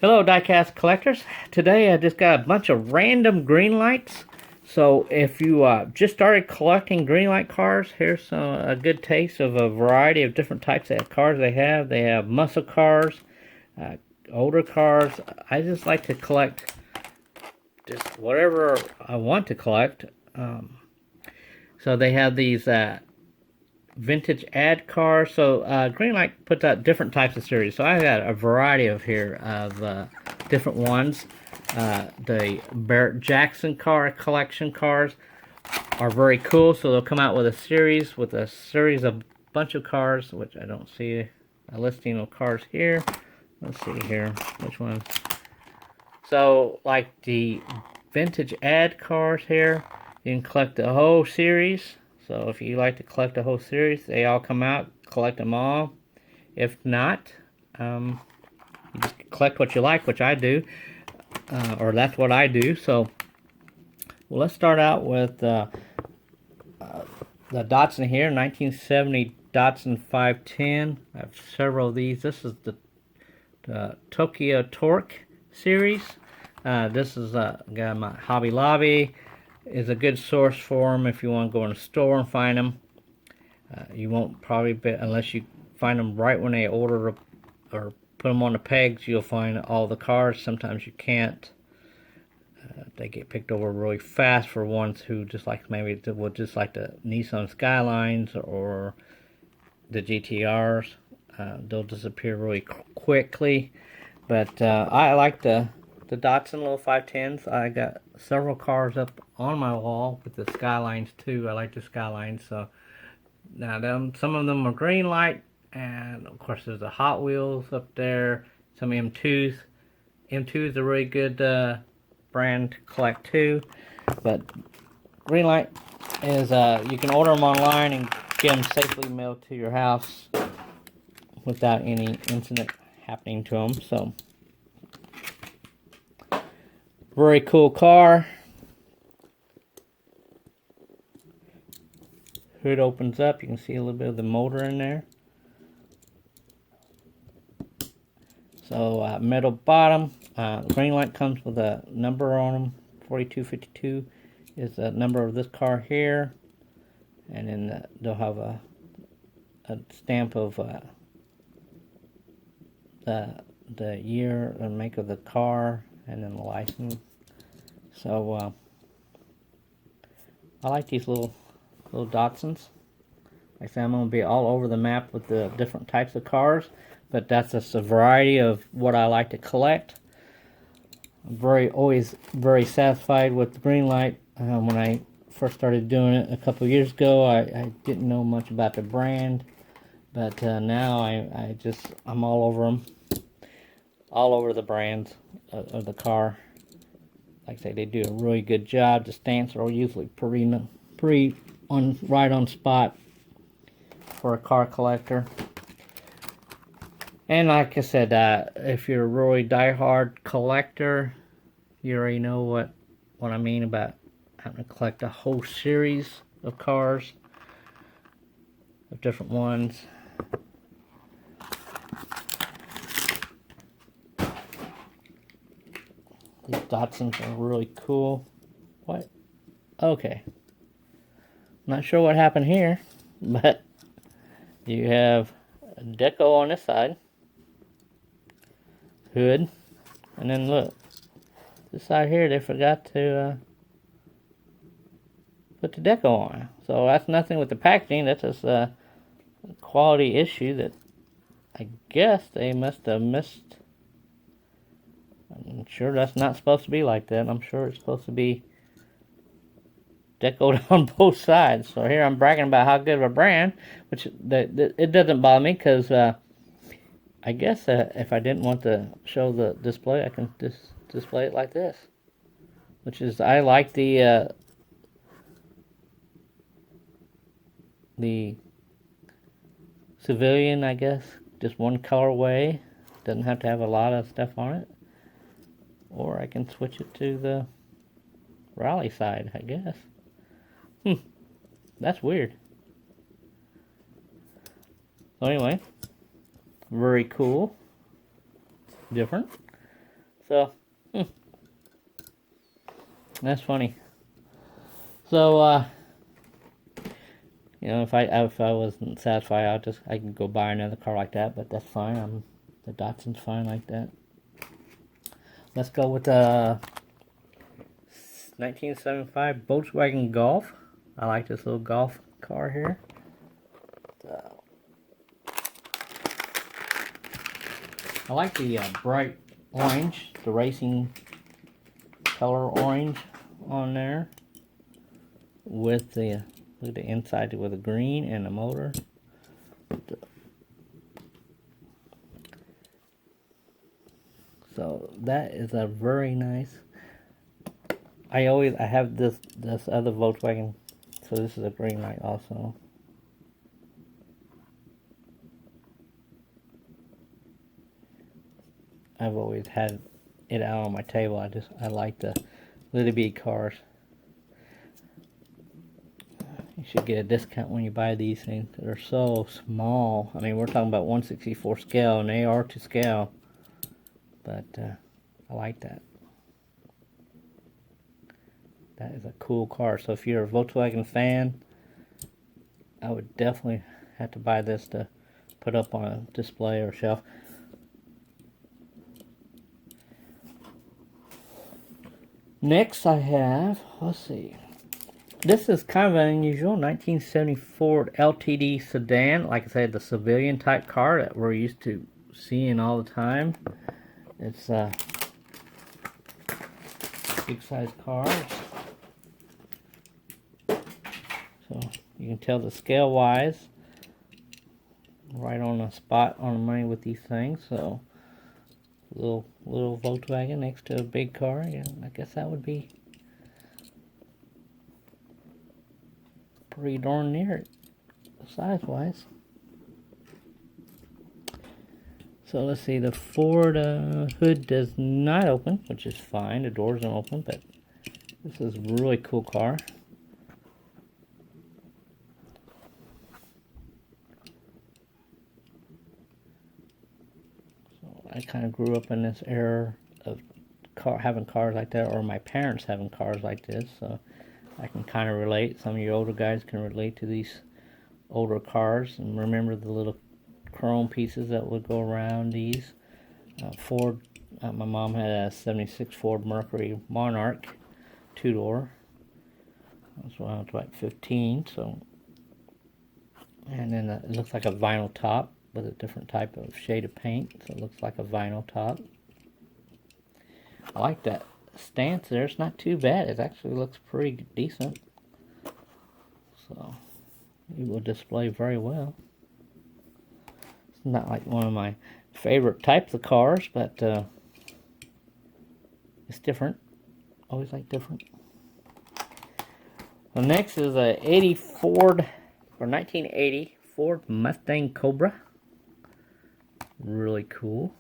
Hello diecast collectors. Today I just got a bunch of random green lights. So if you just started collecting green light cars, here's a good taste of a variety of different types of cars they have. They have muscle cars, older cars. I just like to collect just whatever I want to collect. So they have these vintage ad cars. So Greenlight puts out different types of series. So I got a variety of here of different ones. The Barrett-Jackson car collection cars are very cool. So they'll come out with a series of bunch of cars, which I don't see a listing of cars here. Let's see here, which ones. So like the vintage ad cars here, you can collect the whole series. So if you like to collect the whole series, they all come out, collect them all. If not, you just collect what you like, which I do, or that's what I do. So, well, let's start out with the Datsun here, 1970 Datsun 510. I have several of these. This is the Tokyo Torque series. This is got my Hobby Lobby. Is a good source for them if you want to go in a store and find them. You won't probably be, unless you find them right when they order or put them on the pegs, you'll find all the cars. Sometimes you can't. They get picked over really fast for ones who just like maybe would just like the Nissan Skylines or the GTRs. They'll disappear really quickly. But I like the Datsun little 510s. I got several cars up on my wall with the Skylines too. I like the Skylines. So now some of them are green light, and of course there's the Hot Wheels up there. Some M2s. M2 is a really good brand to collect too. But green light is you can order them online and get them safely mailed to your house without any incident happening to them. So. Very cool car. Hood opens up. You can see a little bit of the motor in there. So metal bottom. Green light comes with a number on them. 4252 is the number of this car here. And then they'll have a stamp of the year and make of the car, and then the license. So I like these little Datsuns. Like I said, I'm going to be all over the map with the different types of cars, but that's just a variety of what I like to collect. I'm always very satisfied with the green light. When I first started doing it a couple years ago, I didn't know much about the brand, but now I'm all over them, all over the brands of the car. Like I say, they do a really good job. The stamps are usually right on spot for a car collector. And like I said, if you're a really die-hard collector, you already know what I mean about having to collect a whole series of cars, of different ones. These Datsuns are really cool. What? Okay. Not sure what happened here, but you have a deco on this side, hood, and then look, this side here they forgot to put the deco on. So that's nothing with the packaging. That's just a quality issue that I guess they must have missed. I'm sure that's not supposed to be like that. I'm sure it's supposed to be decoed on both sides. So here I'm bragging about how good of a brand, which it doesn't bother me, because I guess if I didn't want to show the display, I can just display it like this. Which is, I like the civilian, I guess, just one colorway. Doesn't have to have a lot of stuff on it. Or I can switch it to the rally side, I guess. That's weird. So anyway, very cool. Different. So, that's funny. So, you know, if I wasn't satisfied, I can go buy another car like that, but that's fine. The Datsun's fine like that. Let's go with the 1975 Volkswagen Golf. I like this little golf car here. I like the bright orange, the racing color orange on there, with the look at the inside with the green and the motor. So that is a very nice. I have this other Volkswagen, so this is a green light also. I've always had it out on my table. I like the Ltd cars. You should get a discount when you buy these things. They're so small. I mean, we're talking about 164 scale, and they are to scale. But I like that. That is a cool car. So if you're a Volkswagen fan, I would definitely have to buy this to put up on a display or shelf. Next I have, let's see, this is kind of an unusual 1974 Ltd Sedan. Like I said, the civilian type car that we're used to seeing all the time. It's a big size car. So you can tell the scale wise, right on the spot on the money with these things. So little Volkswagen next to a big car. Yeah, I guess that would be pretty darn near it, size wise. So let's see, the Ford hood does not open, which is fine. The doors don't open, but this is a really cool car. So I kind of grew up in this era of having cars like that, or my parents having cars like this, so I can kind of relate. Some of you older guys can relate to these older cars and remember the little chrome pieces that would go around these. Ford, my mom had a 76 Ford Mercury Monarch 2-door. That's when I was like 15, so. And then it looks like a vinyl top with a different type of shade of paint, so it looks like a vinyl top. I like that stance there. It's not too bad. It actually looks pretty decent. So it will display very well. It's not like one of my favorite types of cars, but it's different. Always like different. The next is a 1980 Ford Mustang Cobra. Really cool.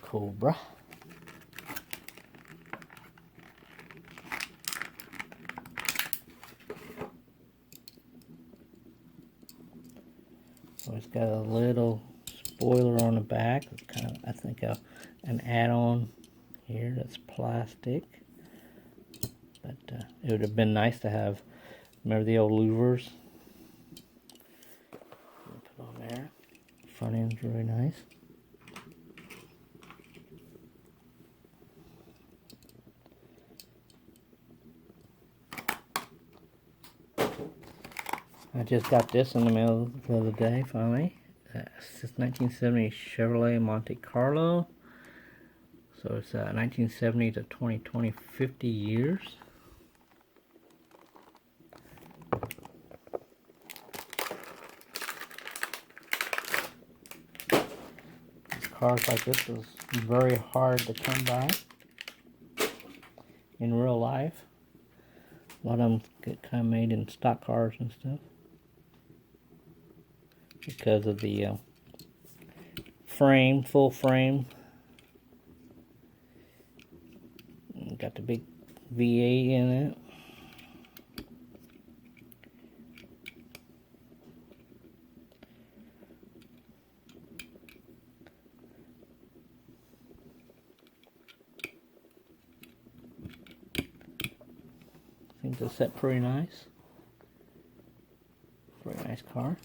Cobra. So it's got a little spoiler on the back. It's kind of, I think, an add-on here that's plastic. But it would have been nice to have, remember the old louvers? Put on there. Front end's really nice. I just got this in the mail the other day, finally. It's this 1970 Chevrolet Monte Carlo. So it's 1970 to 2020, 50 years. Cars like this is very hard to come by in real life. A lot of them get kind of made in stock cars and stuff because of the frame, full frame. Got the big V8 in it. Seems to set pretty nice. Pretty nice car.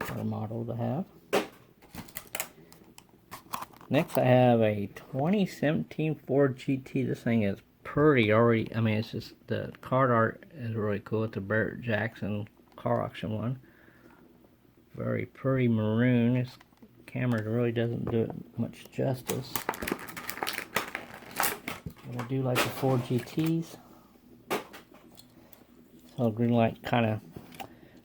What a model to have. Next I have a 2017 Ford GT. This thing is pretty already. I mean, it's just, the card art is really cool. It's a Barrett Jackson car auction one. Very pretty maroon. This camera really doesn't do it much justice. But I do like the Ford GTs. So green light, kind of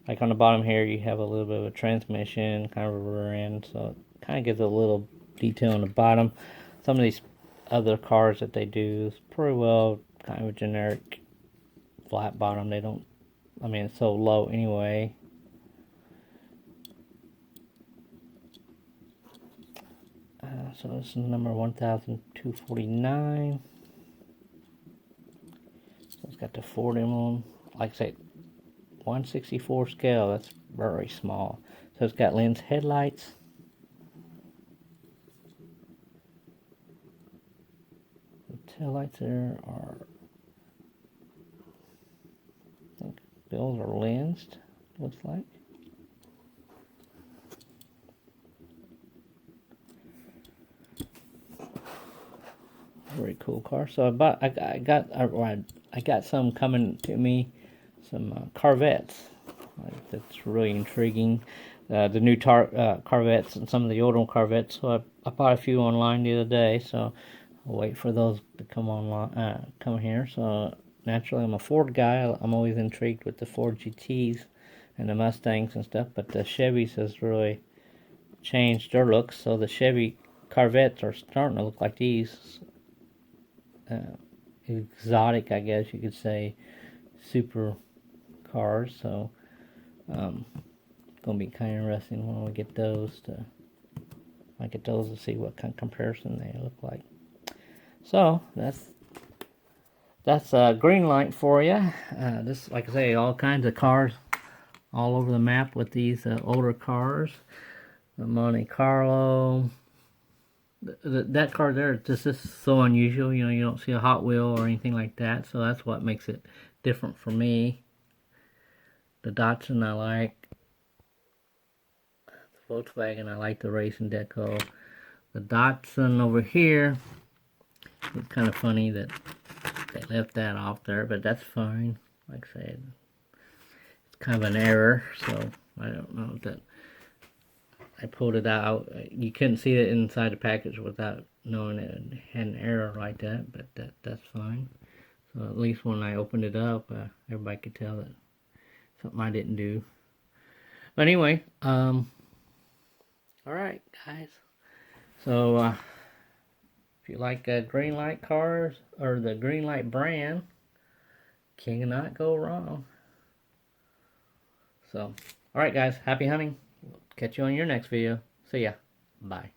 like on the bottom here, you have a little bit of a transmission, kind of a rear end, so it kind of gives a little detail on the bottom. Some of these other cars that they do is pretty well kind of a generic flat bottom. They don't, I mean, it's so low anyway. So this is number 1249. So it's got the Ford emblem. Like I say, 164 scale. That's very small. So it's got lens headlights. The taillights there are, I think those are lensed, looks like. Very cool car. So I got some coming to me, some Corvettes. That's really intriguing. The new Corvettes and some of the older Corvettes. So I bought a few online the other day. So I'll wait for those to come online, come here. So naturally, I'm a Ford guy. I'm always intrigued with the Ford GTs and the Mustangs and stuff. But the Chevys has really changed their looks. So the Chevy Corvettes are starting to look like these. Exotic, I guess you could say, super cars. So gonna be kind of interesting when we get those to see what kind of comparison they look like. So that's a green light for you. This, like I say, all kinds of cars all over the map with these older cars. The Monte Carlo. That car there, this is so unusual. You know, you don't see a Hot Wheel or anything like that. So that's what makes it different for me. The Datsun I like. The Volkswagen I like, the racing deco. The Datsun over here, it's kind of funny that they left that off there, but that's fine. Like I said, it's kind of an error, so I don't know if that. I pulled it out. You couldn't see it inside the package without knowing it had an error like that, but that's fine. So at least when I opened it up, everybody could tell that something I didn't do. But anyway, alright guys. So if you like green light cars, or the green light brand, cannot go wrong. So, alright guys, happy hunting. Catch you on your next video. See ya. Bye.